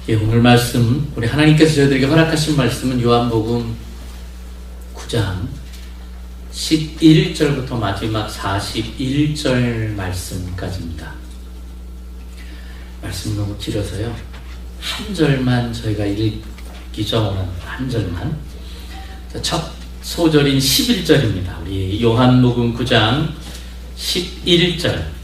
예, 오늘 말씀, 우리 하나님께서 저희들에게 허락하신 말씀은 요한복음 9장 11절부터 마지막 41절 말씀까지입니다. 말씀 너무 길어서요, 한 절만 저희가 읽기죠. 오늘 한 절만. 첫 소절인 11절입니다. 우리 요한복음 9장 11절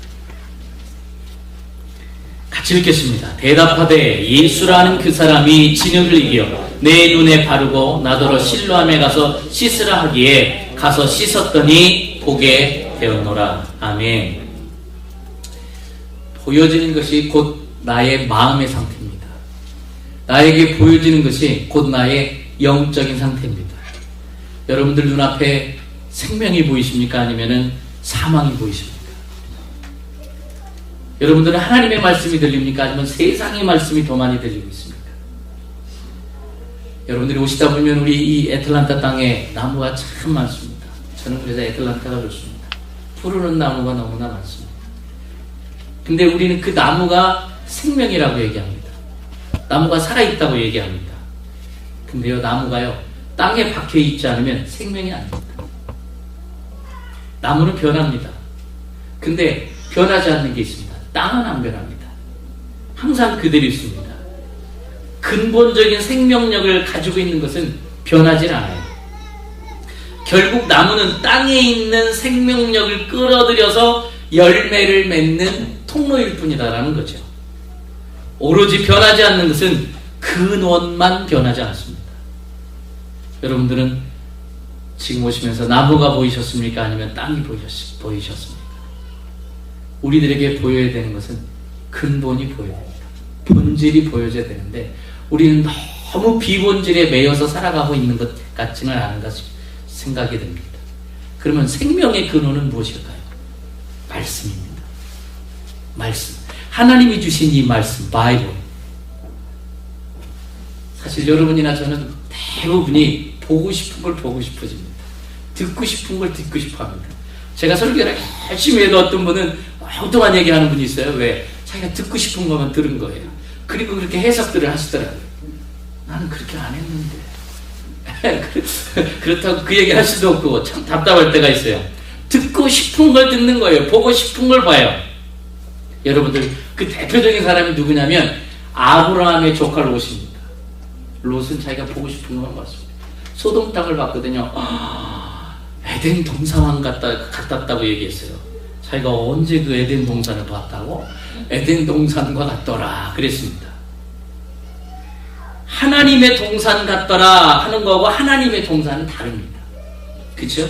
같이 읽겠습니다. 대답하되 예수라는 그 사람이 진흙을 이겨 내 눈에 바르고 나더러 실로암에 가서 씻으라 하기에 가서 씻었더니 보게 되었노라. 아멘. 보여지는 것이 곧 나의 마음의 상태입니다. 나에게 보여지는 것이 곧 나의 영적인 상태입니다. 여러분들 눈앞에 생명이 보이십니까? 아니면 사망이 보이십니까? 여러분들은 하나님의 말씀이 들립니까? 아니면 세상의 말씀이 더 많이 들리고 있습니까? 여러분들이 오시다 보면 우리 이 애틀란타 땅에 나무가 참 많습니다. 저는 그래서 애틀란타가 좋습니다. 푸르른 나무가 너무나 많습니다. 근데 우리는 그 나무가 생명이라고 얘기합니다. 나무가 살아있다고 얘기합니다. 근데요, 나무가요, 땅에 박혀있지 않으면 생명이 아닙니다. 나무는 변합니다. 근데 변하지 않는 게 있습니다. 땅은 안 변합니다. 항상 그대로 있습니다. 근본적인 생명력을 가지고 있는 것은 변하지 않아요. 결국 나무는 땅에 있는 생명력을 끌어들여서 열매를 맺는 통로일 뿐이다라는 거죠. 오로지 변하지 않는 것은 근원만 변하지 않습니다. 여러분들은 지금 오시면서 나무가 보이셨습니까? 아니면 땅이 보이셨습니까? 우리들에게 보여야 되는 것은 근본이 보여야 됩니다. 본질이 보여져야 되는데 우리는 너무 비본질에 매여서 살아가고 있는 것 같지는 않은가 생각이 듭니다. 그러면 생명의 근원은 무엇일까요? 말씀입니다. 말씀. 하나님이 주신 이 말씀, 바이블. 사실 여러분이나 저는 대부분이 보고 싶은 걸 보고 싶어집니다. 듣고 싶은 걸 듣고 싶어 합니다. 제가 설교를 열심히 해도 어떤 분은 엉뚱한 얘기하는 분이 있어요. 왜? 자기가 듣고 싶은 것만 들은 거예요. 그리고 그렇게 해석들을 하시더라고요. 나는 그렇게 안 했는데. 그렇다고 그 얘기 할 수도 없고 참 답답할 때가 있어요. 듣고 싶은 걸 듣는 거예요. 보고 싶은 걸 봐요. 여러분들, 그 대표적인 사람이 누구냐면 아브라함의 조카 롯입니다. 롯은 자기가 보고 싶은 것만 봤습니다. 소돔 땅을 봤거든요. 에덴 동산왕 같았다고 얘기했어요. 자기가 언제 그 에덴 동산을 봤다고? 에덴 동산과 같더라 그랬습니다. 하나님의 동산 같더라 하는 거하고 하나님의 동산은 다릅니다. 그렇죠?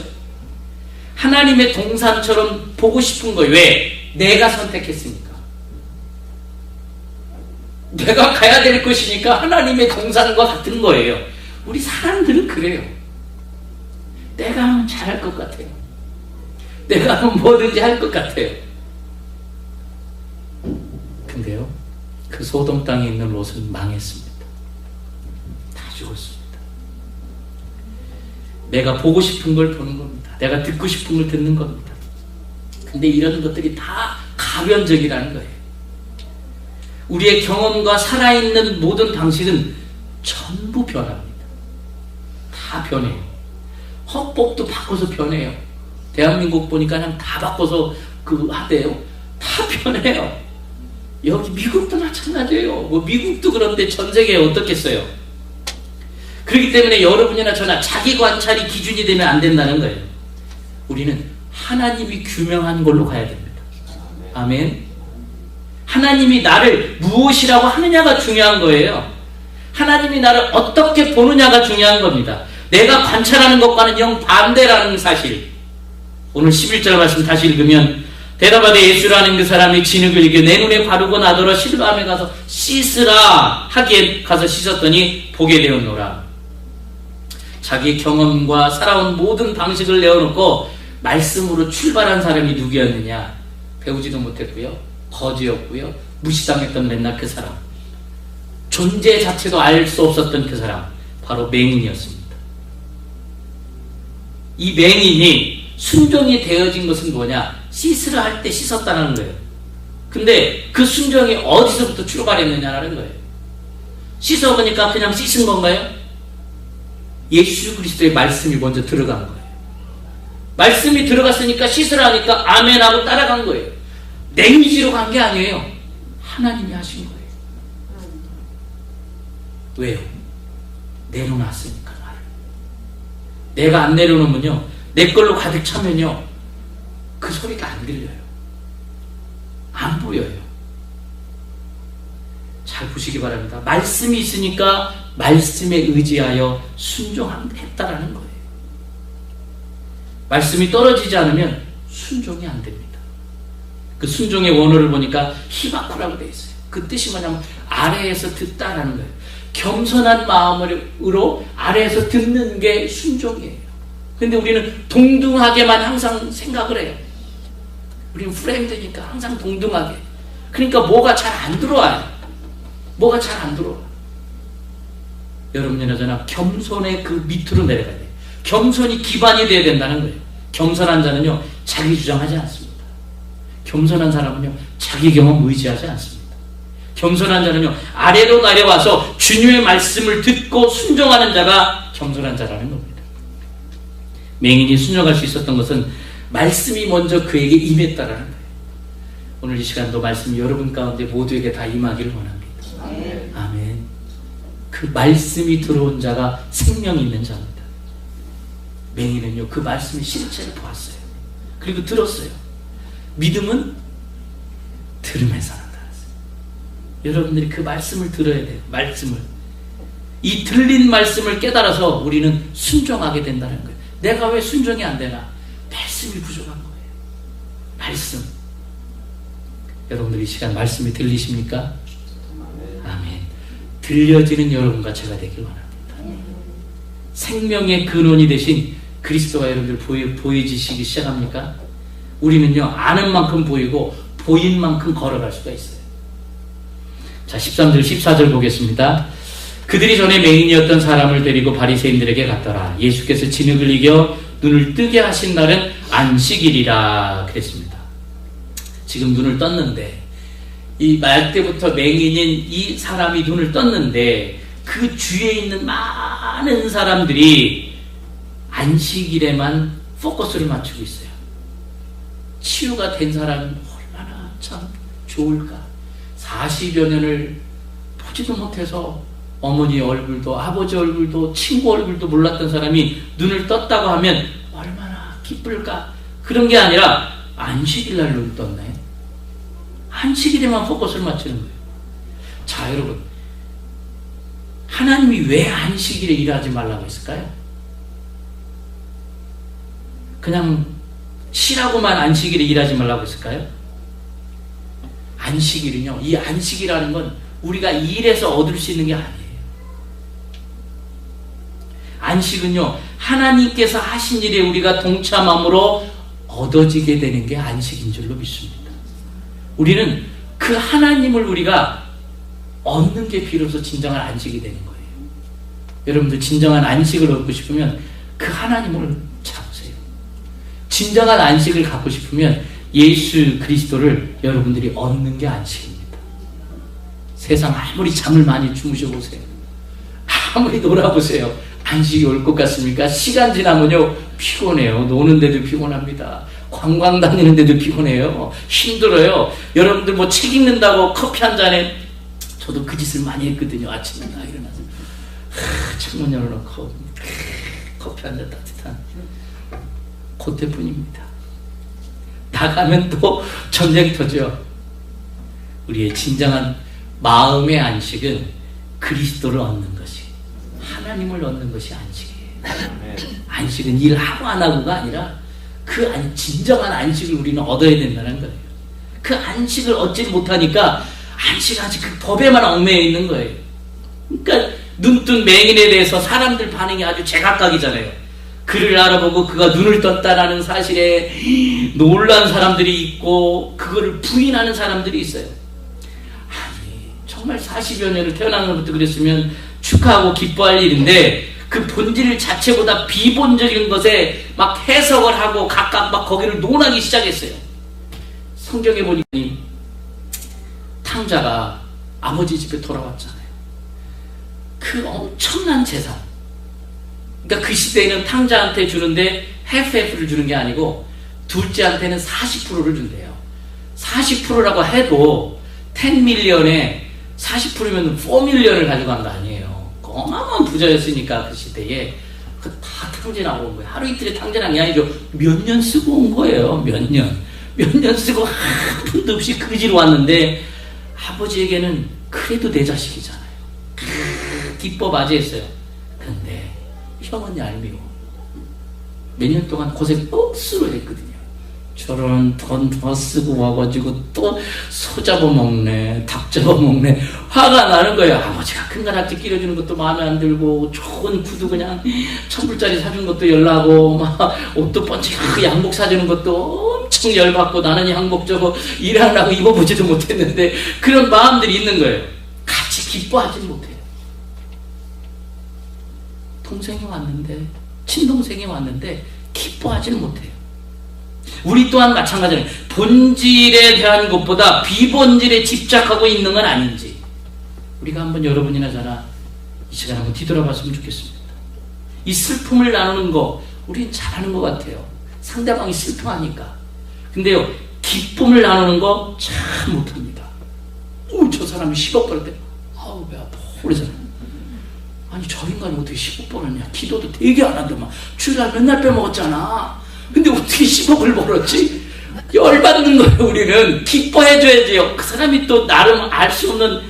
하나님의 동산처럼 보고 싶은 거예요. 왜? 내가 선택했으니까. 내가 가야 될 것이니까 하나님의 동산과 같은 거예요. 우리 사람들은 그래요. 내가 하면 잘할 것 같아요. 내가 하면 뭐든지 할 것 같아요. 근데요, 그 소돔 땅에 있는 롯은 망했습니다. 다 죽었습니다. 내가 보고 싶은 걸 보는 겁니다. 내가 듣고 싶은 걸 듣는 겁니다. 근데 이런 것들이 다 가변적이라는 거예요. 우리의 경험과 살아있는 모든 방식은 전부 변합니다. 다 변해요. 헌법도 바꿔서 변해요. 대한민국 보니까 그냥 다 바꿔서 하대요. 다 변해요. 여기 미국도 마찬가지예요. 뭐 미국도 그런데 전 세계에 어떻겠어요? 그렇기 때문에 여러분이나 저나 자기 관찰이 기준이 되면 안 된다는 거예요. 우리는 하나님이 규명한 걸로 가야 됩니다. 아멘. 하나님이 나를 무엇이라고 하느냐가 중요한 거예요. 하나님이 나를 어떻게 보느냐가 중요한 겁니다. 내가 관찰하는 것과는 정반대라는 사실. 오늘 11절 말씀 다시 읽으면 대답하되 예수라는 그 사람이 진흙을 이겨 내 눈에 바르고 나더러 실로암에 가서 씻으라 하기에 가서 씻었더니 보게 되었노라. 자기 경험과 살아온 모든 방식을 내어놓고 말씀으로 출발한 사람이 누구였느냐? 배우지도 못했고요, 거지였고요, 무시당했던 맨날 그 사람, 존재 자체도 알 수 없었던 그 사람, 바로 맹인이었습니다. 이 맹인이 순종이 되어진 것은 뭐냐? 씻으라 할 때 씻었다는 거예요. 근데 그 순종이 어디서부터 출발했느냐라는 거예요. 씻어보니까 그냥 씻은 건가요? 예수 그리스도의 말씀이 먼저 들어간 거예요. 말씀이 들어갔으니까 씻으라니까 아멘 하고 따라간 거예요. 내 의지로 간 게 아니에요. 하나님이 하신 거예요. 왜요? 내려놨으니까 나를. 내가 안 내려놓으면요, 내 걸로 가득 차면요, 그 소리가 안 들려요. 안 보여요. 잘 보시기 바랍니다. 말씀이 있으니까 말씀에 의지하여 순종했다라는 거예요. 말씀이 떨어지지 않으면 순종이 안 됩니다. 그 순종의 원어를 보니까 히바쿠라고 되어 있어요. 그 뜻이 뭐냐면 아래에서 듣다라는 거예요. 겸손한 마음으로 아래에서 듣는 게 순종이에요. 근데 우리는 동등하게만 항상 생각을 해요. 우리는 프레임드니까 항상 동등하게. 그러니까 뭐가 잘 안 들어와요. 뭐가 잘 안 들어와. 여러분이나 저나 겸손의 그 밑으로 내려가야 돼요. 겸손이 기반이 돼야 된다는 거예요. 겸손한 자는요, 자기 주장하지 않습니다. 겸손한 사람은요, 자기 경험 의지하지 않습니다. 겸손한 자는요, 아래로 내려와서 주님의 말씀을 듣고 순종하는 자가 겸손한 자라는 겁니다. 맹인이 순종할 수 있었던 것은 말씀이 먼저 그에게 임했다라는 거예요. 오늘 이 시간도 말씀이 여러분 가운데 모두에게 다 임하기를 원합니다. 아멘. 그 말씀이 들어온 자가 생명이 있는 자입니다. 맹인은요, 그 말씀의 실체를 보았어요. 그리고 들었어요. 믿음은 들음에서 난다. 여러분들이 그 말씀을 들어야 돼요. 말씀을. 이 들린 말씀을 깨달아서 우리는 순종하게 된다는 거예요. 내가 왜 순종이 안 되나? 말씀이 부족한 거예요. 말씀. 여러분들 이 시간 말씀이 들리십니까? 아멘. 들려지는 여러분과 제가 되길 원합니다. 생명의 근원이 되신 그리스도가 여러분들 보여지시기 시작합니까? 우리는요, 아는 만큼 보이고 보인 만큼 걸어갈 수가 있어요. 자, 13절 14절 보겠습니다. 그들이 전에 맹인이었던 사람을 데리고 바리새인들에게 갔더라. 예수께서 진흙을 이겨 눈을 뜨게 하신 날은 안식일이라 그랬습니다. 지금 눈을 떴는데, 이 말 때부터 맹인인 이 사람이 눈을 떴는데 그 주위에 있는 많은 사람들이 안식일에만 포커스를 맞추고 있어요. 치유가 된 사람은 얼마나 참 좋을까. 40여 년을 보지도 못해서 어머니 얼굴도 아버지 얼굴도 친구 얼굴도 몰랐던 사람이 눈을 떴다고 하면 얼마나 기쁠까. 그런 게 아니라 안식일날 눈을 떴네. 안식일에만 포커스를 맞추는 거예요. 자, 여러분, 하나님이 왜 안식일에 일하지 말라고 했을까요? 그냥 쉬라고만 안식일에 일하지 말라고 했을까요? 안식일은요, 이 안식이라는 건 우리가 일해서 얻을 수 있는 게 아니에요. 안식은요, 하나님께서 하신 일에 우리가 동참함으로 얻어지게 되는 게 안식인 줄로 믿습니다. 우리는 그 하나님을 우리가 얻는 게 비로소 진정한 안식이 되는 거예요. 여러분들 진정한 안식을 얻고 싶으면 그 하나님을 잡으세요. 진정한 안식을 갖고 싶으면 예수 그리스도를 여러분들이 얻는 게 안식입니다. 세상 아무리 잠을 많이 주무셔보세요. 아무리 놀아보세요. 안식이 올 것 같습니까? 시간 지나면요, 피곤해요. 노는데도 피곤합니다. 관광 다니는데도 피곤해요. 힘들어요. 여러분들 뭐 책 읽는다고 커피 한 잔에, 저도 그 짓을 많이 했거든요. 아침에 나 일어나서 창문 열어놓고 커피 한 잔 따뜻한 그때뿐입니다. 나가면 또 전쟁터죠. 우리의 진정한 마음의 안식은 그리스도를 얻는 것이, 하나님을 얻는 것이 안식이에요. 안식은 일하고 안 하고가 아니라 그 진정한 안식을 우리는 얻어야 된다는 거예요. 그 안식을 얻지 못하니까 안식 아직 그 법에만 얽매여 있는 거예요. 그러니까 눈뜬 맹인에 대해서 사람들 반응이 아주 제각각이잖아요. 그를 알아보고 그가 눈을 떴다라는 사실에 놀란 사람들이 있고 그거를 부인하는 사람들이 있어요. 아니, 정말 40여 년을 태어난 것부터 그랬으면 축하하고 기뻐할 일인데 그 본질 자체보다 비본적인 것에 막 해석을 하고 각각 막 거기를 논하기 시작했어요. 성경에 보니 탕자가 아버지 집에 돌아왔잖아요. 그 엄청난 재산. 그러니까 그 시대에는 탕자한테 주는데 half를 주는 게 아니고 둘째한테는 40%를 준대요. 40%라고 해도 10밀리언에 40%면 4밀리언을 가져간 거 아니에요. 어마어마한 부자였으니까 그 시대에 그 다 탕진하고 온 거예요. 하루 이틀에 탕진한 게 아니죠. 몇 년 쓰고 온 거예요. 몇 년 쓰고 한 푼도 없이 그지로 왔는데 아버지에게는 그래도 내 자식이잖아요. 기뻐 맞이했어요. 근데 형은 얄미워. 몇 년 동안 고생 억수로 했거든요. 저런 돈 더 쓰고 와가지고 또 소 잡아먹네, 닭 잡아먹네. 화가 나는 거예요. 아버지가 큰 가락지 끼려주는 것도 마음에 안 들고, 좋은 구두 그냥 1000불짜리 사준 것도 열나고, 막 옷도 번쩍 양복 사주는 것도 엄청 열받고, 나는 양복 저거 일하려고 입어보지도 못했는데 그런 마음들이 있는 거예요. 같이 기뻐하지 못해요. 동생이 왔는데, 친동생이 왔는데 기뻐하지는 못해요. 우리 또한 마찬가지예요. 본질에 대한 것보다 비본질에 집착하고 있는 건 아닌지 우리가 한번 여러분이나 저나 이 시간 한번 뒤돌아봤으면 좋겠습니다. 이 슬픔을 나누는 거 우린 잘하는 것 같아요. 상대방이 슬퍼하니까. 근데요, 기쁨을 나누는 거 참 못합니다. 저 사람이 10억 벌었대. 아우 배 아파. 그러잖아요. 아니 저 인간이 어떻게 10억 벌었냐. 기도도 되게 안 하더만. 주일날 맨날 빼먹었잖아. 근데 어떻게 10억을 벌었지? 열받는 거예요. 우리는 기뻐해줘야지요. 그 사람이 또 나름 알 수 없는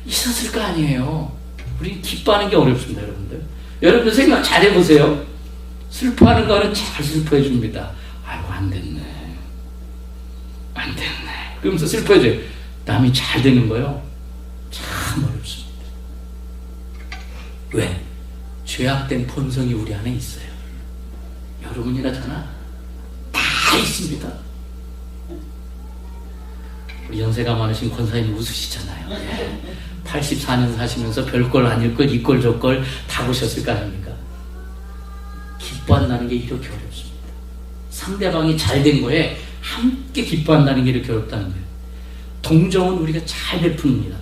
있었을 거 아니에요. 우리 기뻐하는 게 어렵습니다. 여러분들, 여러분 생각 잘 해보세요. 슬퍼하는 거는 잘 슬퍼해줍니다. 아이고 안 됐네, 안 됐네 그러면서 슬퍼해줘요. 남이 잘 되는 거요 참 어렵습니다. 왜? 죄악된 본성이 우리 안에 있어요. 여러분이나 저나 다 있습니다. 우리 연세가 많으신 권사님 웃으시잖아요. 84년 사시면서 별걸 아닐걸 이걸 저걸 다 보셨을 거 아닙니까? 기뻐한다는 게 이렇게 어렵습니다. 상대방이 잘 된 거에 함께 기뻐한다는 게 이렇게 어렵다는 거예요. 동정은 우리가 잘 베풉니다.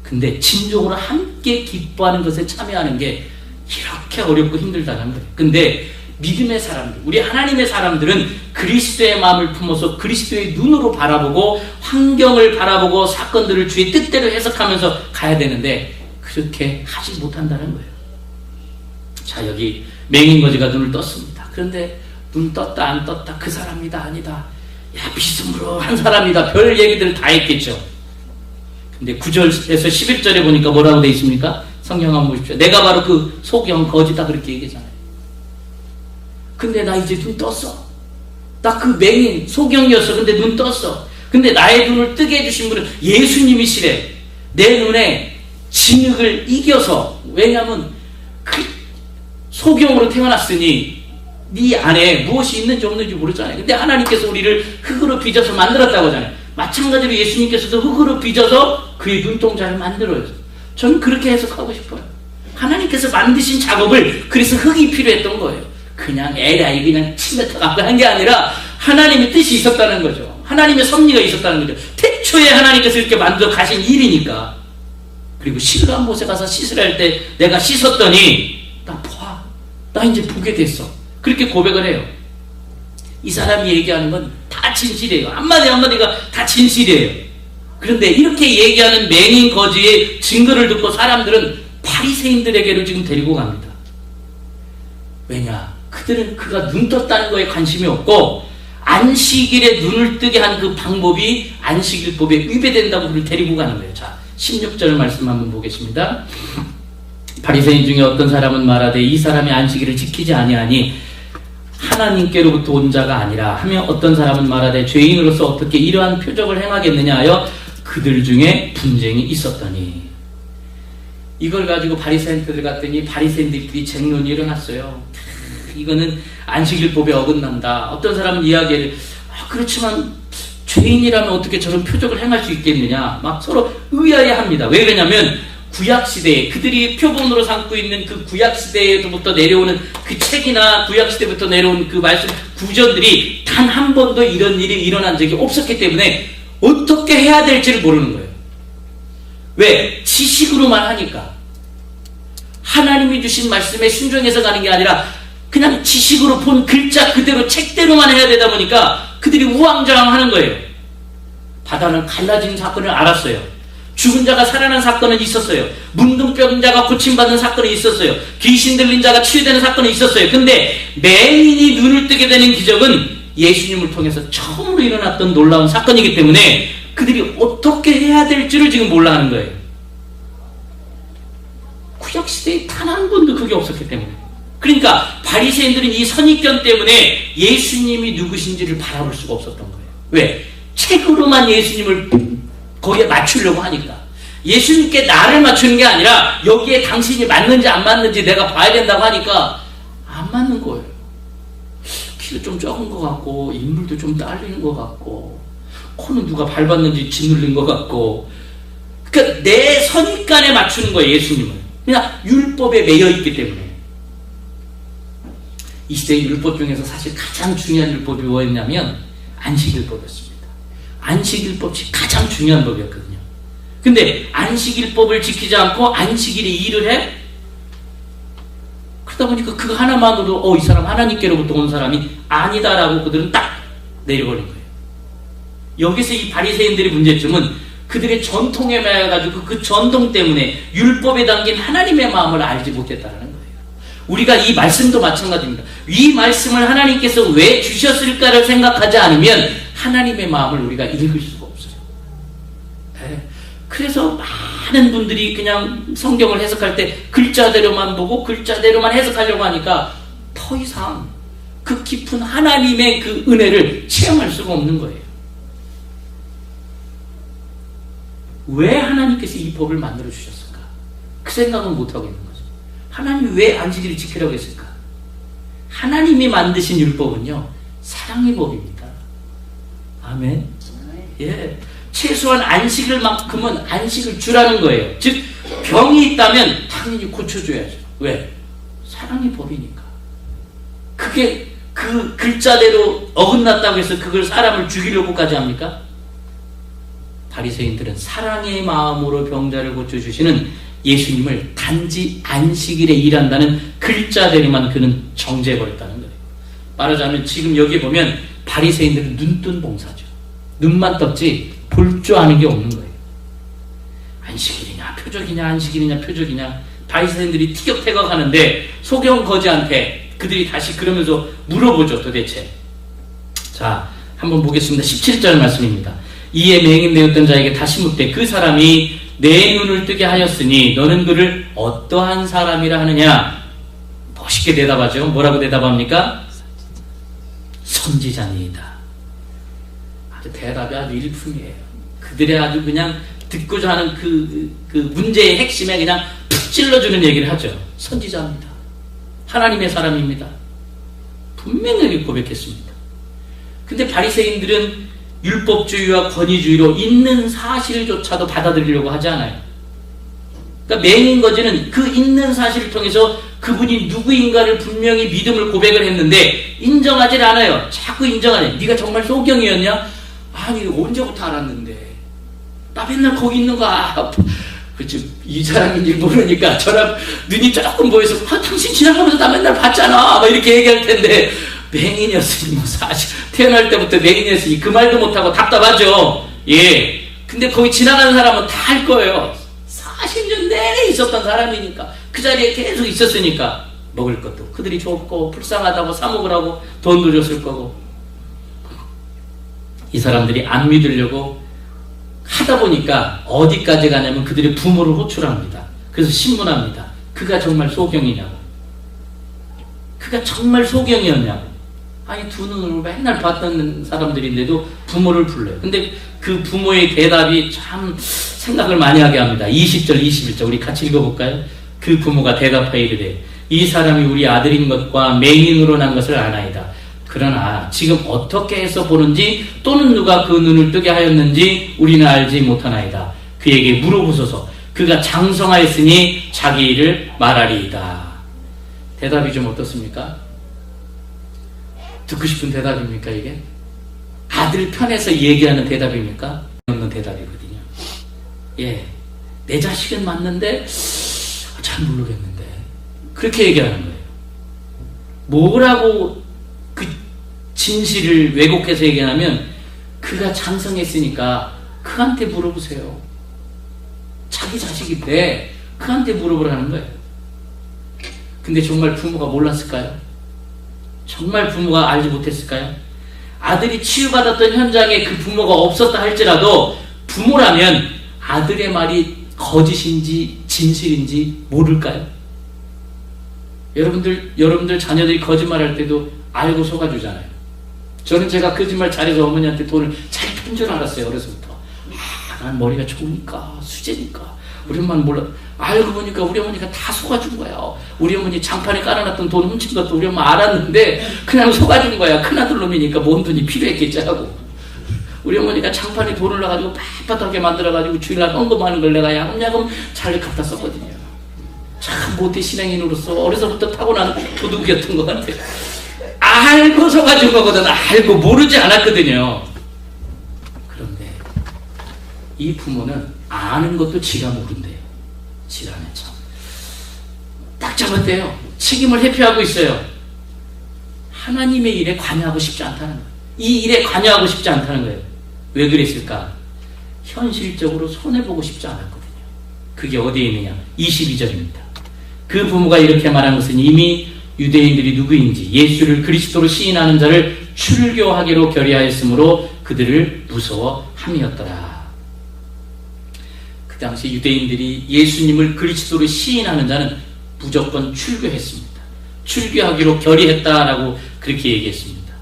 근데 진정으로 함께 기뻐하는 것에 참여하는 게 이렇게 어렵고 힘들다는 거예요. 근데 믿음의 사람들, 우리 하나님의 사람들은 그리스도의 마음을 품어서 그리스도의 눈으로 바라보고 환경을 바라보고 사건들을 주의 뜻대로 해석하면서 가야 되는데 그렇게 하지 못한다는 거예요. 자, 여기 맹인거지가 눈을 떴습니다. 그런데 눈 떴다 안 떴다 그 사람이다 아니다, 야 비스무리한 사람이다, 별 얘기들 다 했겠죠. 근데 9절에서 11절에 보니까 뭐라고 돼 있습니까? 성경 한번 보십시오. 내가 바로 그 소경 거지다 그렇게 얘기하잖아요. 근데 나 이제 눈 떴어. 나 그 맹인 소경이었어. 근데 눈 떴어. 근데 나의 눈을 뜨게 해주신 분은 예수님이시래. 내 눈에 진흙을 이겨서. 왜냐하면 그 소경으로 태어났으니 네 안에 무엇이 있는지 없는지 모르잖아요. 근데 하나님께서 우리를 흙으로 빚어서 만들었다고 하잖아요. 마찬가지로 예수님께서도 흙으로 빚어서 그의 눈동자를 만들어요. 저는 그렇게 해석하고 싶어요. 하나님께서 만드신 작업을, 그래서 흙이 필요했던 거예요. 그냥 에라이 그냥 침뱉어 갖고 한 게 아니라 하나님의 뜻이 있었다는 거죠. 하나님의 섭리가 있었다는 거죠. 태초에 하나님께서 이렇게 만들어 가신 일이니까. 그리고 실로암 못에 가서 씻으라 할 때 내가 씻었더니 나 이제 보게 됐어. 그렇게 고백을 해요. 이 사람이 얘기하는 건 다 진실이에요. 한마디 한마디가 다 진실이에요. 그런데 이렇게 얘기하는 맹인 거지의 증거를 듣고 사람들은 바리새인들에게로 지금 데리고 갑니다. 왜냐? 그들은 그가 눈 떴다는 거에 관심이 없고 안식일에 눈을 뜨게 한 그 방법이 안식일법에 위배된다고 그를 데리고 가는 거예요. 자, 16절 말씀 한번 보겠습니다. 바리새인 중에 어떤 사람은 말하되 이 사람이 안식일을 지키지 아니하니 하나님께로부터 온 자가 아니라 하며 어떤 사람은 말하되 죄인으로서 어떻게 이러한 표적을 행하겠느냐 하여 그들 중에 분쟁이 있었더니, 이걸 가지고 바리새인들 갔더니 바리새인들끼리 쟁론이 일어났어요. 이거는 안식일법에 어긋난다. 어떤 사람은 이야기를 그렇지만 죄인이라면 어떻게 저런 표적을 행할 수 있겠느냐, 막 서로 의아해합니다. 왜 그러냐면 구약시대에 그들이 표본으로 삼고 있는 그 구약시대에부터 내려오는 그 책이나 구약시대부터 내려온 그 말씀 구절들이 단 한 번도 이런 일이 일어난 적이 없었기 때문에 어떻게 해야 될지를 모르는 거예요. 왜? 지식으로만 하니까. 하나님이 주신 말씀에 순종해서 가는 게 아니라 그냥 지식으로 본 글자 그대로 책대로만 해야 되다 보니까 그들이 우왕좌왕하는 거예요. 바다는 갈라진 사건을 알았어요. 죽은 자가 살아난 사건은 있었어요. 문둥병자가 고침받는 사건이 있었어요. 귀신 들린 자가 치유되는 사건이 있었어요. 근데 맹인이 눈을 뜨게 되는 기적은 예수님을 통해서 처음으로 일어났던 놀라운 사건이기 때문에 그들이 어떻게 해야 될지를 지금 몰라 하는 거예요. 구약시대에 단 한 번도 그게 없었기 때문에. 그러니까 바리새인들은 이 선입견 때문에 예수님이 누구신지를 바라볼 수가 없었던 거예요. 왜? 책으로만 예수님을 거기에 맞추려고 하니까. 예수님께 나를 맞추는 게 아니라 여기에 당신이 맞는지 안 맞는지 내가 봐야 된다고 하니까 안 맞는 거예요. 키도 좀 적은 것 같고 인물도 좀 딸리는 것 같고 코는 누가 밟았는지 짓눌린 것 같고, 그러니까 내 선입관에 맞추는 거예요. 예수님은 그냥 율법에 매여 있기 때문에. 이 시대의 율법 중에서 사실 가장 중요한 율법이 뭐였냐면 안식일법이었습니다. 안식일법이 가장 중요한 법이었거든요. 근데 안식일법을 지키지 않고 안식일에 일을 해? 그러다 보니까 그거 하나만으로 이 사람 하나님께로부터 온 사람이 아니다라고 그들은 딱 내려버린 거예요. 여기서 이 바리새인들의 문제점은 그들의 전통에 매여가지고 그 전통 때문에 율법에 담긴 하나님의 마음을 알지 못했다는 거예요. 우리가 이 말씀도 마찬가지입니다. 이 말씀을 하나님께서 왜 주셨을까를 생각하지 않으면 하나님의 마음을 우리가 읽을 수가 없어요. 네. 그래서 많은 분들이 그냥 성경을 해석할 때 글자대로만 보고 글자대로만 해석하려고 하니까 더 이상 그 깊은 하나님의 그 은혜를 체험할 수가 없는 거예요. 왜 하나님께서 이 법을 만들어 주셨을까? 그 생각은 못하고 있는 거죠. 하나님이 왜 안식일을 지키라고 했을까? 하나님이 만드신 율법은요, 사랑의 법입니다. 아멘. 예. 최소한 안식일만큼은 안식을 주라는 거예요. 즉, 병이 있다면 당연히 고쳐줘야죠. 왜? 사랑의 법이니까. 그게 그 글자대로 어긋났다고 해서 그걸 사람을 죽이려고까지 합니까? 바리새인들은 사랑의 마음으로 병자를 고쳐주시는 예수님을 단지 안식일에 일한다는 글자대로만 그는 정죄해버렸다는 거예요. 말하자면 지금 여기 보면 바리새인들은 눈뜬 봉사죠. 눈만 떴지 볼 줄 아는 게 없는 거예요. 안식일이냐 표적이냐 안식일이냐 표적이냐 바리새인들이 티격태격하는데 소경 거지한테 그들이 다시 그러면서 물어보죠. 도대체. 자, 한번 보겠습니다. 17절 말씀입니다. 이에 맹인 되었던 자에게 다시 묻되 그 사람이 내 눈을 뜨게 하였으니 너는 그를 어떠한 사람이라 하느냐? 멋있게 대답하죠. 뭐라고 대답합니까? 선지자니이다. 아주 대답이 아주 일품이에요. 그들의 아주 그냥 듣고자 하는 그 문제의 핵심에 그냥 푹 찔러주는 얘기를 하죠. 선지자입니다. 하나님의 사람입니다. 분명히 고백했습니다. 근데 바리새인들은 율법주의와 권위주의로 있는 사실조차도 받아들이려고 하지 않아요. 그러니까 맹인거지는 그 있는 사실을 통해서 그분이 누구인가를 분명히 믿음을 고백을 했는데 인정하지 않아요. 자꾸 인정하네. 네가 정말 소경이었냐? 아니 언제부터 알았는데 나 맨날 거기 있는 거야. 그치, 이 사람인지 모르니까 저랑 눈이 조금 보여서 당신 지나가면서 나 맨날 봤잖아 막 이렇게 얘기할 텐데 맹인이었으니 뭐 사실 태어날 때부터 맹인이었으니 그 말도 못하고 답답하죠. 예. 근데 거기 지나가는 사람은 다 알 거예요. 40년 내내 있었던 사람이니까 그 자리에 계속 있었으니까 먹을 것도 그들이 줬고 불쌍하다고 사 먹으라고 돈도 줬을 거고. 이 사람들이 안 믿으려고 하다 보니까 어디까지 가냐면 그들의 부모를 호출합니다. 그래서 신문합니다. 그가 정말 소경이냐고. 그가 정말 소경이었냐고. 아니 두 눈으로 맨날 봤던 사람들인데도 부모를 불러요. 근데 그 부모의 대답이 참 생각을 많이 하게 합니다. 20절 21절 우리 같이 읽어볼까요? 그 부모가 대답하여 이르되 이 사람이 우리 아들인 것과 맹인으로 난 것을 아나이다. 그러나 지금 어떻게 해서 보는지 또는 누가 그 눈을 뜨게 하였는지 우리는 알지 못하나이다. 그에게 물어보소서. 그가 장성하였으니 자기 일을 말하리이다. 대답이 좀 어떻습니까? 듣고 싶은 대답입니까 이게? 아들 편에서 얘기하는 대답입니까? 없는 대답이거든요. 예, 내 자식은 맞는데 잘 모르겠는데 그렇게 얘기하는 거예요. 뭐라고 그 진실을 왜곡해서 얘기하냐면 그가 장성했으니까 그한테 물어보세요. 자기 자식인데 그한테 물어보라는 거예요. 근데 정말 부모가 몰랐을까요? 정말 부모가 알지 못했을까요? 아들이 치유받았던 현장에 그 부모가 없었다 할지라도 부모라면 아들의 말이 거짓인지 진실인지 모를까요? 여러분들 자녀들이 거짓말할 때도 알고 속아주잖아요. 저는 제가 거짓말 잘해서 어머니한테 돈을 잘 푼 줄 알았어요. 어려서부터. 난 머리가 좋으니까 수제니까 우리 엄마는 몰라. 알고 보니까 우리 어머니가 다 속아준 거야. 우리 어머니 장판에 깔아놨던 돈 훔친 것도 우리 엄마 알았는데 그냥 속아준 거야. 큰아들 놈이니까 뭔 돈이 필요했겠지 하고. 우리 어머니가 장판에 돈을 넣어가지고 빳빳하게 만들어가지고 주일날 헌금하는 걸 내가 야금야금 잘 갖다 썼거든요. 참 모태 신앙인으로서 어려서부터 타고난 도둑이었던 것 같아요. 알고 속아준 거거든. 알고 모르지 않았거든요. 그런데 이 부모는 아는 것도 지가 모른대요. 지라네 참. 딱 잡았대요. 책임을 회피하고 있어요. 하나님의 일에 관여하고 싶지 않다는 거예요. 이 일에 관여하고 싶지 않다는 거예요. 왜 그랬을까? 현실적으로 손해보고 싶지 않았거든요. 그게 어디에 있느냐? 22절입니다. 그 부모가 이렇게 말한 것은 이미 유대인들이 누구인지 예수를 그리스도로 시인하는 자를 출교하기로 결의하였으므로 그들을 무서워함이었더라. 그 당시 유대인들이 예수님을 그리스도로 시인하는 자는 무조건 출교했습니다. 출교하기로 결의했다라고 그렇게 얘기했습니다.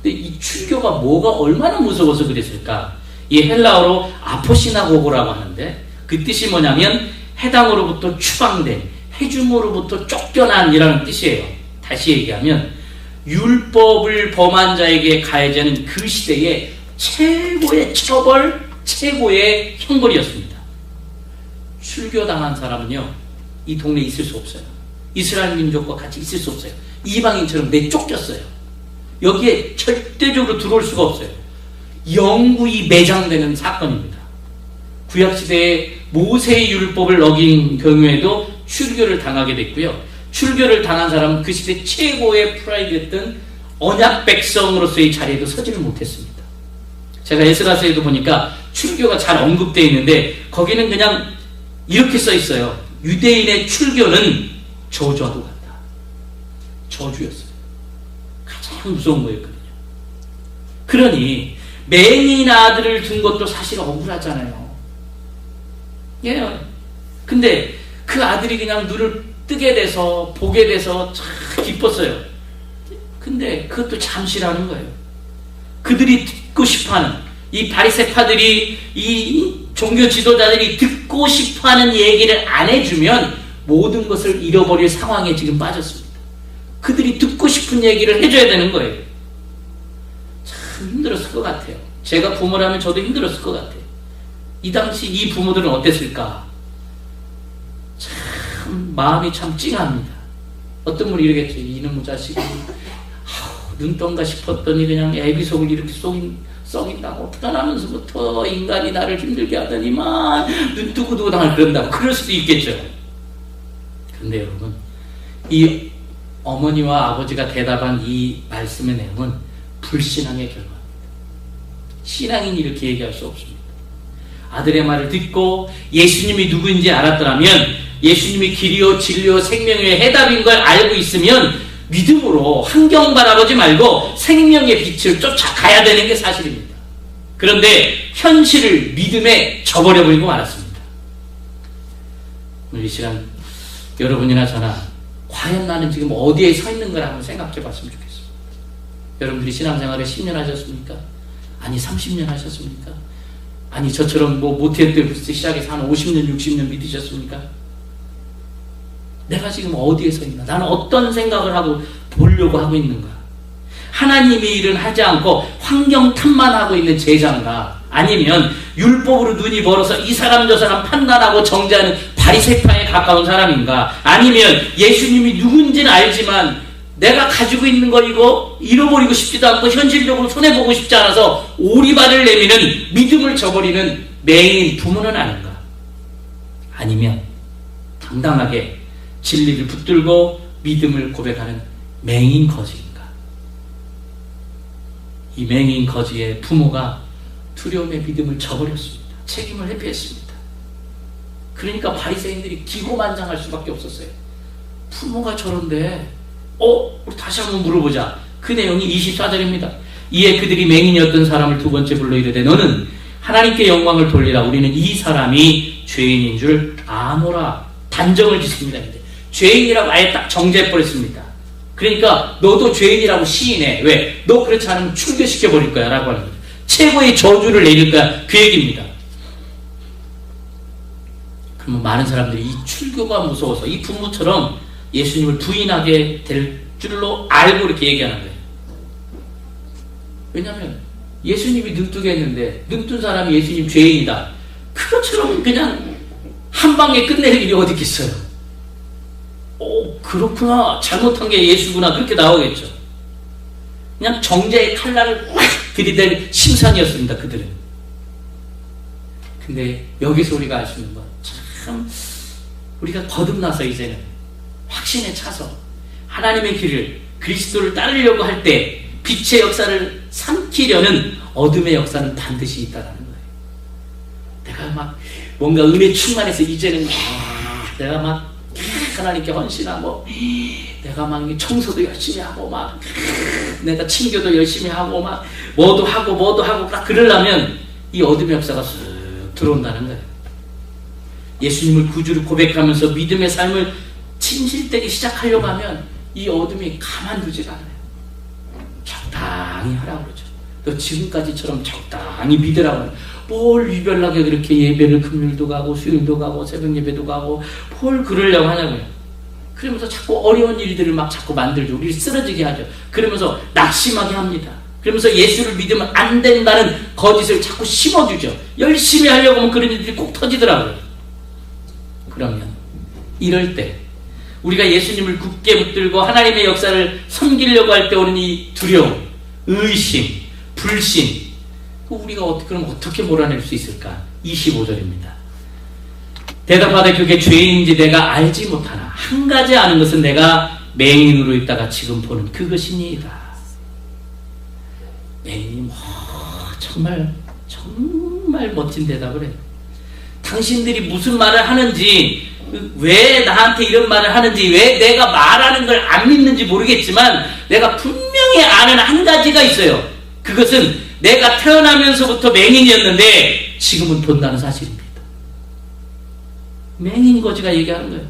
근데 이 출교가 뭐가 얼마나 무서워서 그랬을까? 이 헬라어로 아포시나고고라고 하는데 그 뜻이 뭐냐면 해당으로부터 추방된, 회중으로부터 쫓겨난이라는 뜻이에요. 다시 얘기하면 율법을 범한 자에게 가해자는 그 시대의 최고의 처벌, 최고의 형벌이었습니다. 출교당한 사람은요, 이 동네에 있을 수 없어요. 이스라엘 민족과 같이 있을 수 없어요. 이방인처럼 내쫓겼어요. 여기에 절대적으로 들어올 수가 없어요. 영구히 매장되는 사건입니다. 구약시대에 모세의 율법을 어긴 경우에도 출교를 당하게 됐고요. 출교를 당한 사람은 그 시대 최고의 프라이드였던 언약 백성으로서의 자리에도 서지를 못했습니다. 제가 에스라서에도 보니까 출교가 잘 언급되어 있는데 거기는 그냥 이렇게 써 있어요. 유대인의 출교는 저주와도 같다. 저주였어요. 가장 무서운 거였거든요. 그러니 맹인 아들을 둔 것도 사실 억울하잖아요. 예. 근데 그 아들이 그냥 눈을 뜨게 돼서 보게 돼서 참 기뻤어요. 근데 그것도 잠시라는 거예요. 그들이 듣고 싶어하는 이 바리새파들이 이 종교 지도자들이 듣고 싶어하는 얘기를 안 해주면 모든 것을 잃어버릴 상황에 지금 빠졌습니다. 그들이 듣고 싶은 얘기를 해줘야 되는 거예요. 참 힘들었을 것 같아요. 제가 부모라면 저도 힘들었을 것 같아요. 이 당시 이 부모들은 어땠을까? 참 마음이 참 찡합니다. 어떤 분이 이러겠죠. 이놈의 자식이 눈동가 싶었더니 그냥 애비 속을 이렇게 썩인다고 태어나면서부터 인간이 나를 힘들게 하더니만 눈 뜨고 당할 그런다고 그럴 수도 있겠죠. 그런데 여러분, 이 어머니와 아버지가 대답한 이 말씀의 내용은 불신앙의 결과입니다. 신앙인이 이렇게 얘기할 수 없습니다. 아들의 말을 듣고 예수님이 누구인지 알았더라면, 예수님이 길이요 진리요 생명의 해답인 걸 알고 있으면 믿음으로 환경 바라보지 말고 생명의 빛을 쫓아가야 되는 게 사실입니다. 그런데 현실을 믿음에 저버려버리고 말았습니다. 오늘 이 시간 여러분이나 저나 과연 나는 지금 어디에 서 있는가 한번 생각해 봤으면 좋겠습니다. 여러분들이 신앙생활을 10년 하셨습니까? 아니 30년 하셨습니까? 아니 저처럼 모태 때부터 시작해서 한 50년 60년 믿으셨습니까? 내가 지금 어디에 서 있나? 나는 어떤 생각을 하고 보려고 하고 있는가? 하나님의 일은 하지 않고 환경 탓만 하고 있는 제자인가? 아니면 율법으로 눈이 멀어서 이 사람 저 사람 판단하고 정죄하는 바리새파에 가까운 사람인가? 아니면 예수님이 누군지는 알지만 내가 가지고 있는 거 이거 잃어버리고 싶지도 않고 현실적으로 손해보고 싶지 않아서 오리발을 내미는 믿음을 저버리는 맹인 부모는 아닌가? 아니면 당당하게 진리를 붙들고 믿음을 고백하는 맹인 거지인가? 이 맹인 거지의 부모가 두려움의 믿음을 저버렸습니다. 책임을 회피했습니다. 그러니까 바리새인들이 기고만장할 수밖에 없었어요. 부모가 저런데 우리 다시 한번 물어보자. 그 내용이 24절입니다. 이에 그들이 맹인이었던 사람을 두 번째 불러 이르되 너는 하나님께 영광을 돌리라. 우리는 이 사람이 죄인인 줄 아노라. 단정을 짓습니다. 죄인이라고 아예 딱 정죄해버렸습니다. 그러니까 너도 죄인이라고 시인해. 왜? 너 그렇지 않으면 출교시켜버릴 거야 라고 하는 거죠. 최고의 저주를 내릴 거야. 그 얘기입니다. 그러면 많은 사람들이 이 출교가 무서워서 이 부모처럼 예수님을 부인하게 될 줄로 알고 이렇게 얘기하는 거예요. 왜냐하면 예수님이 눈뜨게 했는데 눈뜬 사람이 예수님 죄인이다. 그것처럼 그냥 한 방에 끝낼 일이 어디 있겠어요. 그렇구나. 잘못한 게 예수구나. 그렇게 나오겠죠. 그냥 정죄의 칼날을 확 들이댈 심산이었습니다. 그들은. 근데 여기서 우리가 알 수 있는 건 참 우리가 거듭나서 이제는 확신에 차서 하나님의 길을 그리스도를 따르려고 할 때 빛의 역사를 삼키려는 어둠의 역사는 반드시 있다라는 거예요. 내가 막 뭔가 은혜 충만해서 이제는 내가 막 하나님께 헌신하고 내가 막 청소도 열심히 하고 막 내가 친교도 열심히 하고 막 뭐도 하고 딱 그러려면 이 어둠의 역사가 쓱 들어온다는 거예요. 예수님을 구주로 고백하면서 믿음의 삶을 진실되게 시작하려고 하면 이 어둠이 가만두지가 않아요. 적당히 하라고 그러죠. 너 지금까지처럼 적당히 믿으라고 해요. 뭘 유별나게 그렇게 예배를 금요일도 가고 수요일도 가고 새벽 예배도 가고 뭘 그러려고 하냐고요. 그러면서 자꾸 어려운 일들을 막 자꾸 만들죠. 우리를 쓰러지게 하죠. 그러면서 낙심하게 합니다. 그러면서 예수를 믿으면 안 된다는 거짓을 자꾸 심어주죠. 열심히 하려고 하면 그런 일들이 꼭 터지더라고요. 그러면 이럴 때 우리가 예수님을 굳게 붙들고 하나님의 역사를 섬기려고 할 때 오는 이 두려움, 의심, 불신, 우리가 그럼 어떻게 몰아낼 수 있을까? 25절입니다. 대답하되 그게 죄인인지 내가 알지 못하나 한 가지 아는 것은 내가 맹인으로 있다가 지금 보는 그것이니이다. 맹인이 정말 멋진 대답을 해요. 당신들이 무슨 말을 하는지, 왜 나한테 이런 말을 하는지, 왜 내가 말하는 걸 안 믿는지 모르겠지만 내가 분명히 아는 한 가지가 있어요. 그것은 내가 태어나면서부터 맹인이었는데 지금은 본다는 사실입니다. 맹인 거지가 얘기하는 거예요.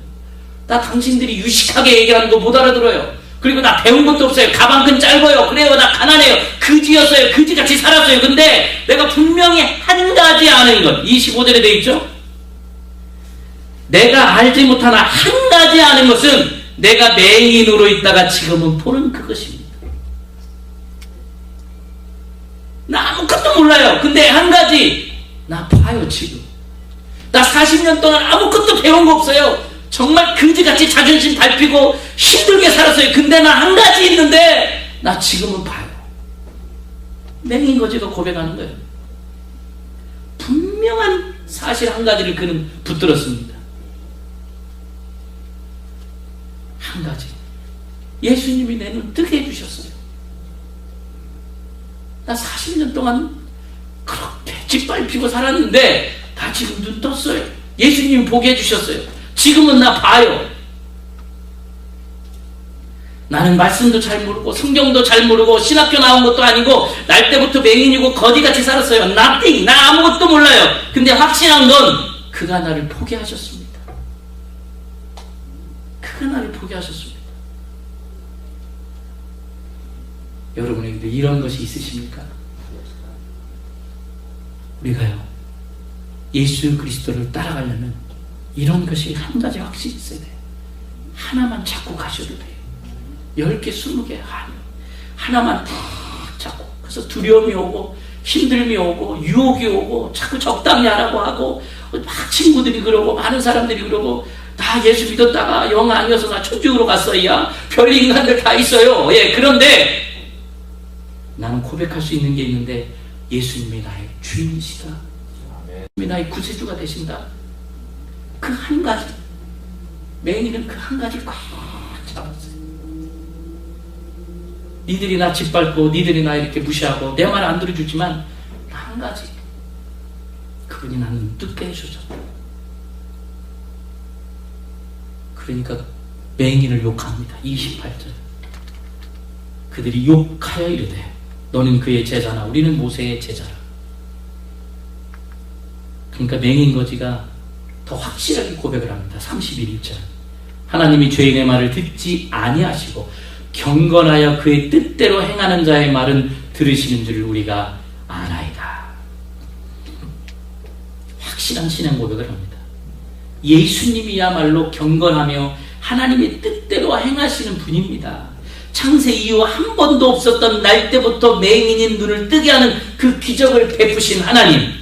나 당신들이 유식하게 얘기하는 거 못 알아들어요. 그리고 나 배운 것도 없어요. 가방끈 짧아요. 그래요. 나 가난해요. 그지였어요. 그지같이 살았어요. 근데 내가 분명히 한 가지 아는 것, 25절에 되어 있죠? 내가 알지 못하나 한 가지 아는 것은 내가 맹인으로 있다가 지금은 보는 그것입니다. 나 아무것도 몰라요. 근데 한 가지, 나 봐요 지금. 나 40년 동안 아무것도 배운 거 없어요. 정말 그지같이 자존심 밟히고 힘들게 살았어요. 근데 나 한 가지 있는데 나 지금은 봐요. 맹인 거지가 고백하는 거예요. 분명한 사실 한 가지를 그는 붙들었습니다. 한 가지. 예수님이 내 눈 뜨게 해주셨어요. 나 40년 동안 그렇게 짓밟히고 살았는데 나 지금 눈 떴어요. 예수님이 보게 해주셨어요. 지금은 나 봐요. 나는 말씀도 잘 모르고 성경도 잘 모르고 신학교 나온 것도 아니고 날 때부터 맹인이고 거지같이 살았어요. Nothing. 나 아무것도 몰라요. 근데 확신한 건 그가 나를 포기하셨습니다. 그가 나를 포기하셨습니다. 여러분에게도 이런 것이 있으십니까? 우리가요, 예수 그리스도를 따라가려면 이런 것이 한 가지 확실히 있어야 돼요. 하나만 잡고 가셔도 돼요. 10개, 20개 아니요. 하나만 딱 잡고. 그래서 두려움이 오고 힘듦이 오고 유혹이 오고 자꾸 적당히 하라고 하고 막 친구들이 그러고 많은 사람들이 그러고 나 예수 믿었다가 영 아니어서 나 천국으로 갔어야. 별 인간들 다 있어요. 예, 그런데 나는 고백할 수 있는 게 있는데 예수님이 나의 주인이시다. 예수님이 나의 구세주가 되신다. 그 한 가지. 맹인은 그 한 가지를 꽉 잡았어요. 니들이 나 짓밟고 니들이 나 이렇게 무시하고 내 말 안 들어주지만 나 한 가지, 그분이 나는 뜨게 해주셨다. 그러니까 맹인을 욕합니다. 28절. 그들이 욕하여 이르되 너는 그의 제자나 우리는 모세의 제자라. 그러니까 맹인 거지가 더 확실하게 고백을 합니다. 31절. 하나님이 죄인의 말을 듣지 아니하시고 경건하여 그의 뜻대로 행하는 자의 말은 들으시는 줄 우리가 아나이다. 확실한 신앙 고백을 합니다. 예수님이야말로 경건하며 하나님의 뜻대로 행하시는 분입니다. 창세 이후 한 번도 없었던 날 때부터 맹인인 눈을 뜨게 하는 그 기적을 베푸신 하나님,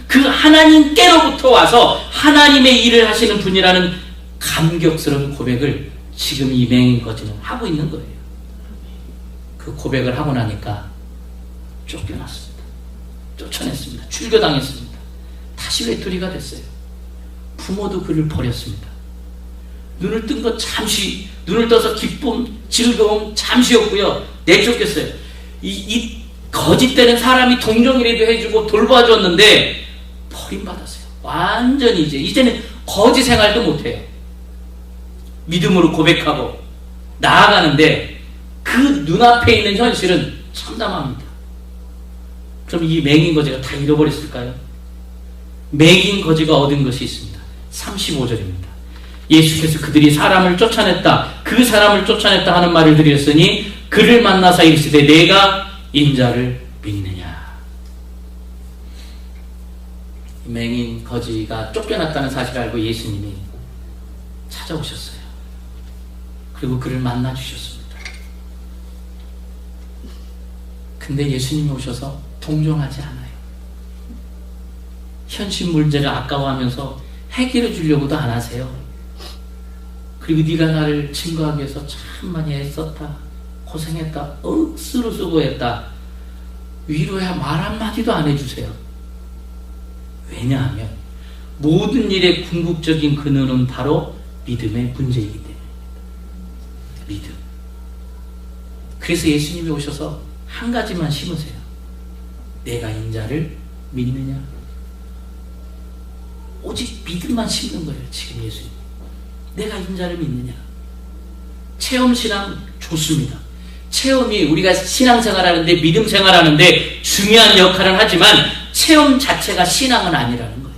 그 하나님께로부터 와서 하나님의 일을 하시는 분이라는 감격스러운 고백을 지금 이 맹인 거지는 하고 있는 거예요. 그 고백을 하고 나니까 쫓겨났습니다. 쫓아냈습니다. 출교당했습니다. 다시 외톨이가 됐어요. 부모도 그를 버렸습니다. 눈을 뜬 것 잠시, 눈을 떠서 기쁨, 즐거움 잠시였고요. 내쫓겼어요. 이 거짓되는 사람이 동정이라도 해주고 돌봐줬는데 버림받았어요. 완전히 이제는 거짓 생활도 못해요. 믿음으로 고백하고 나아가는데 그 눈앞에 있는 현실은 참담합니다. 그럼 이 맹인 거지가 다 잃어버렸을까요? 맹인 거지가 얻은 것이 있습니다. 35절입니다. 예수께서 그들이 사람을 쫓아냈다, 그 사람을 쫓아냈다 하는 말을 드렸으니 그를 만나서 이르시되 내가 인자를 믿느냐. 맹인 거지가 쫓겨났다는 사실을 알고 예수님이 찾아오셨어요. 그리고 그를 만나주셨습니다. 근데 예수님이 오셔서 동정하지 않아요. 현실 문제를 아까워하면서 해결해 주려고도 안 하세요. 그리고 네가 나를 증거하기 위해서 참 많이 애썼다, 고생했다, 억수로 수고했다, 위로야 말 한마디도 안 해주세요. 왜냐하면 모든 일의 궁극적인 근원은 바로 믿음의 문제이기 때문입니다. 믿음. 그래서 예수님이 오셔서 한 가지만 심으세요. 내가 인자를 믿느냐. 오직 믿음만 심는 거예요. 지금 예수님. 내가 인자를 믿느냐. 체험신앙 좋습니다. 체험이 우리가 신앙생활하는데, 믿음 생활하는데 중요한 역할을 하지만 체험 자체가 신앙은 아니라는 거예요.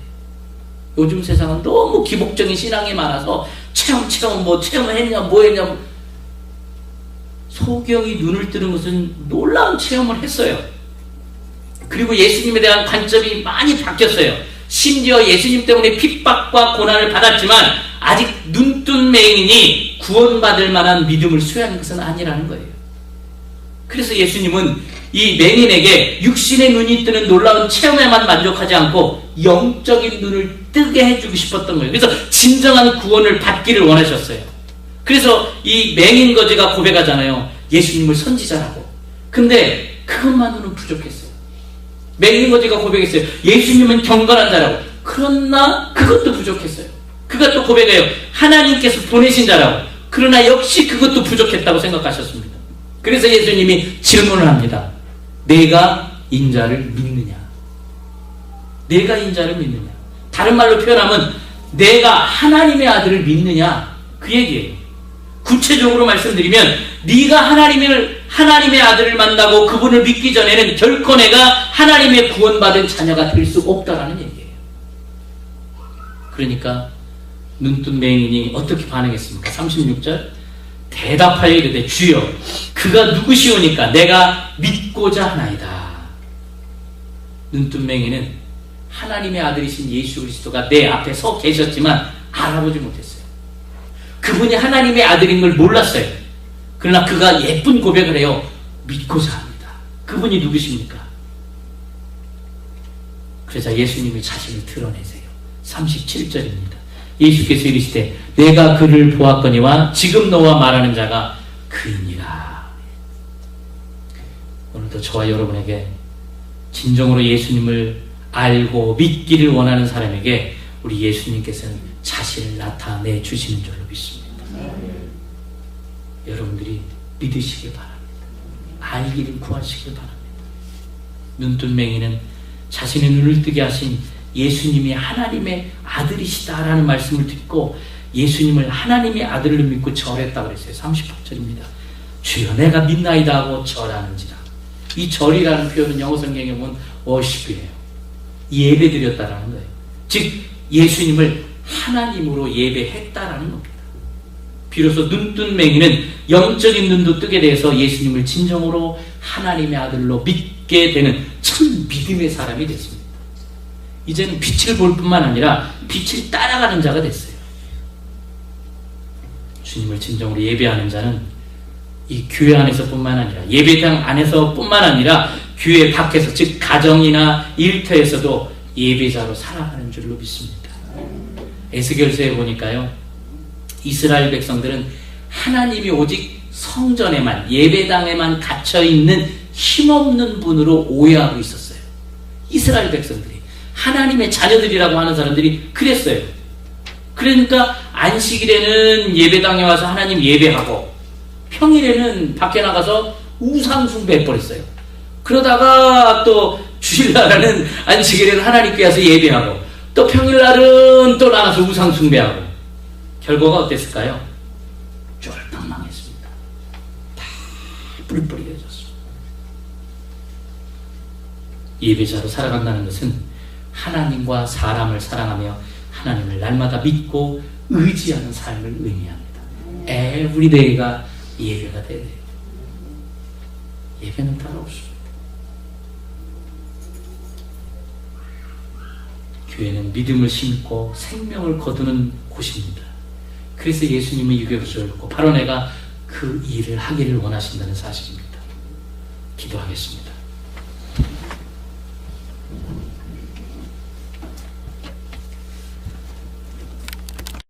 요즘 세상은 너무 기복적인 신앙이 많아서 체험 뭐 체험했냐 뭐 했냐. 소경이 눈을 뜨는 것은 놀라운 체험을 했어요. 그리고 예수님에 대한 관점이 많이 바뀌었어요. 심지어 예수님 때문에 핍박과 고난을 받았지만 아직 눈뜬 맹인이 구원받을 만한 믿음을 수여하는 것은 아니라는 거예요. 그래서 예수님은 이 맹인에게 육신의 눈이 뜨는 놀라운 체험에만 만족하지 않고 영적인 눈을 뜨게 해주고 싶었던 거예요. 그래서 진정한 구원을 받기를 원하셨어요. 그래서 이 맹인 거지가 고백하잖아요. 예수님을 선지자라고. 근데 그것만으로는 부족했어요. 맹인 거지가 고백했어요. 예수님은 경건한 자라고. 그러나 그것도 부족했어요. 그가 또 고백해요. 하나님께서 보내신 자라고. 그러나 역시 그것도 부족했다고 생각하셨습니다. 그래서 예수님이 질문을 합니다. 내가 인자를 믿느냐? 내가 인자를 믿느냐? 다른 말로 표현하면 내가 하나님의 아들을 믿느냐? 그 얘기예요. 구체적으로 말씀드리면 네가 하나님의 아들을 만나고 그분을 믿기 전에는 결코 내가 하나님의 구원받은 자녀가 될 수 없다라는 얘기예요. 그러니까 눈뜬 맹인이 어떻게 반응했습니까? 36절. 대답하여 이르되 주여 그가 누구시오니까 내가 믿고자 하나이다. 눈뜬 맹인은 하나님의 아들이신 예수 그리스도가 내 앞에 서 계셨지만 알아보지 못했어요. 그분이 하나님의 아들인 걸 몰랐어요. 그러나 그가 예쁜 고백을 해요. 믿고자 합니다. 그분이 누구십니까? 그러자 예수님이 자신을 드러내세요. 37절입니다. 예수께서 이르시되 내가 그를 보았거니와 지금 너와 말하는 자가 그이니라. 오늘도 저와 여러분에게 진정으로 예수님을 알고 믿기를 원하는 사람에게 우리 예수님께서는 자신을 나타내 주시는 줄로 믿습니다. 여러분들이 믿으시길 바랍니다. 알기를 구하시길 바랍니다. 눈뜬맹이는 자신의 눈을 뜨게 하신 예수님이 하나님의 아들이시다라는 말씀을 듣고 예수님을 하나님의 아들로 믿고 절했다고 그랬어요. 38절입니다. 주여 내가 믿나이다 하고 절하는지라. 이 절이라는 표현은 영어 성경에 보면 워십이에요. 예배드렸다라는 거예요. 즉 예수님을 하나님으로 예배했다라는 겁니다. 비로소 눈뜬맹이는 영적인 눈도 뜨게 돼서 예수님을 진정으로 하나님의 아들로 믿게 되는 참 믿음의 사람이 됐습니다. 이제는 빛을 볼 뿐만 아니라 빛을 따라가는 자가 됐어요. 주님을 진정으로 예배하는 자는 이 교회 안에서뿐만 아니라 예배당 안에서뿐만 아니라 교회 밖에서 즉 가정이나 일터에서도 예배자로 살아가는 줄로 믿습니다. 에스겔서에 보니까요, 이스라엘 백성들은 하나님이 오직 성전에만 예배당에만 갇혀있는 힘없는 분으로 오해하고 있었어요. 이스라엘 백성들이 하나님의 자녀들이라고 하는 사람들이 그랬어요. 그러니까 안식일에는 예배당에 와서 하나님 예배하고 평일에는 밖에 나가서 우상 숭배해버렸어요. 그러다가 또 주일날은 안식일에는 하나님께 와서 예배하고 또 평일날은 또 나가서 우상 숭배하고 결과가 어땠을까요? 쫄딱 망했습니다. 다 뿔뿔이해졌습니다. 예배자로 살아간다는 것은 하나님과 사람을 사랑하며 하나님을 날마다 믿고 의지하는 삶을 의미합니다. 에브리데이가 예배가 돼야 돼요. 예배는 따로 없습니다. 교회는 믿음을 심고 생명을 거두는 곳입니다. 그래서 예수님은 유교부스였고 바로 내가 그 일을 하기를 원하신다는 사실입니다. 기도하겠습니다.